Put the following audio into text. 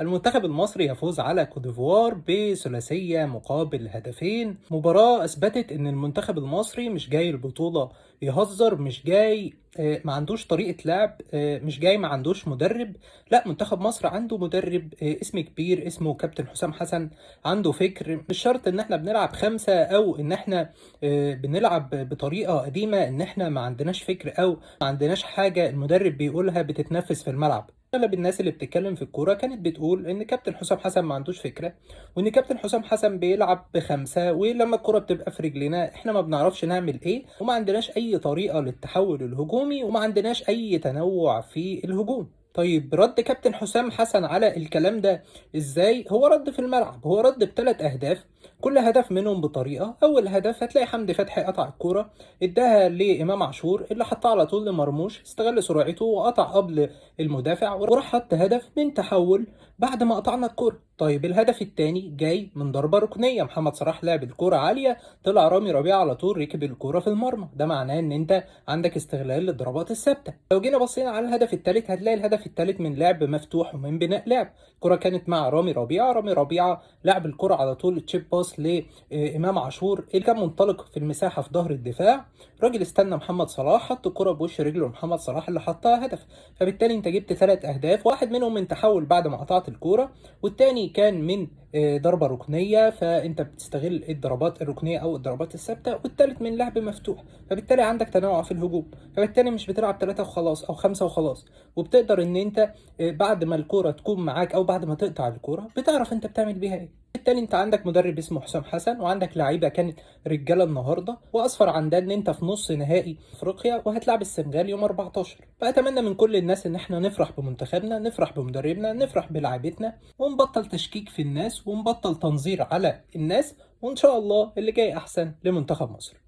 المنتخب المصري يفوز على كوت ديفوار بثلاثية مقابل هدفين. مباراة أثبتت إن المنتخب المصري مش جاي البطولة يهزر، مش جاي ما عندوش طريقة لعب، مش جاي ما عندوش مدرب. لا، منتخب مصر عنده مدرب اسم كبير، اسمه كابتن حسام حسن. عنده فكر، مش شرط إن احنا بنلعب خمسة أو إن احنا بنلعب بطريقة قديمة، إن احنا ما عندناش فكر أو ما عندناش حاجة المدرب بيقولها بتتنفذ في الملعب. اغلب الناس اللي بتتكلم في الكوره كانت بتقول ان كابتن حسام حسن ما عندوش فكره، وان كابتن حسام حسن بيلعب بخمسه، ولما الكوره بتبقى في رجلنا احنا ما بنعرفش نعمل ايه، وما عندناش اي طريقه للتحول الهجومي، وما عندناش اي تنوع في الهجوم. طيب، رد كابتن حسام حسن على الكلام ده ازاي؟ هو رد في الملعب، هو رد بثلاث اهداف، كل هدف منهم بطريقه. اول هدف هتلاقي حمدي فتحي قطع الكوره، اداها لامام عاشور اللي حطها على طول لمرموش، استغل سرعته وقطع قبل المدافع وراح حط هدف من تحول بعد ما قطعنا الكرة. طيب، الهدف الثاني جاي من ضربة ركنية، محمد صلاح لعب الكرة عالية، طلع رامي ربيعة على طول ركب الكرة في المرمى. ده معناه ان انت عندك استغلال للضربات الثابتة. لو جينا بصينا على الهدف الثالث هتلاقي الهدف الثالث من لعب مفتوح ومن بناء لعب. الكرة كانت مع رامي ربيعة، رامي ربيعة لعب الكرة على طول تشيب باس لإمام عاشور اللي كان منطلق في المساحة في ظهر الدفاع. راجل استنى محمد صلاح، حط الكرة بوش رجله لمحمد صلاح اللي حطها هدف. فبالتالي انت جبت ثلاث اهداف، واحد منهم من تحول بعد ما قطعت الكوره، والتاني كان من ضربه ركنيه، فانت بتستغل الضربات الركنيه او الضربات الثابته، والتالت من لعب مفتوح. فبالتالي عندك تنوع في الهجوم، فبالتالي مش بتلعب ثلاثه وخلاص او خمسه وخلاص، وبتقدر ان انت بعد ما الكوره تكون معاك او بعد ما تقطع الكوره بتعرف انت بتعمل بيها ايه. بالتالي انت عندك مدرب اسمه حسام حسن، وعندك لعيبه كانت رجاله النهارده، واصفر عن ده ان انت في نص نهائي افريقيا وهتلعب السنغال يوم 14. فاتمنى من كل الناس ان احنا نفرح بمنتخبنا، نفرح بمدربنا، نفرح بلاعيبتنا، ونبطل تشكيك في الناس، ونبطل تنظير على الناس، وان شاء الله اللي جاي احسن لمنتخب مصر.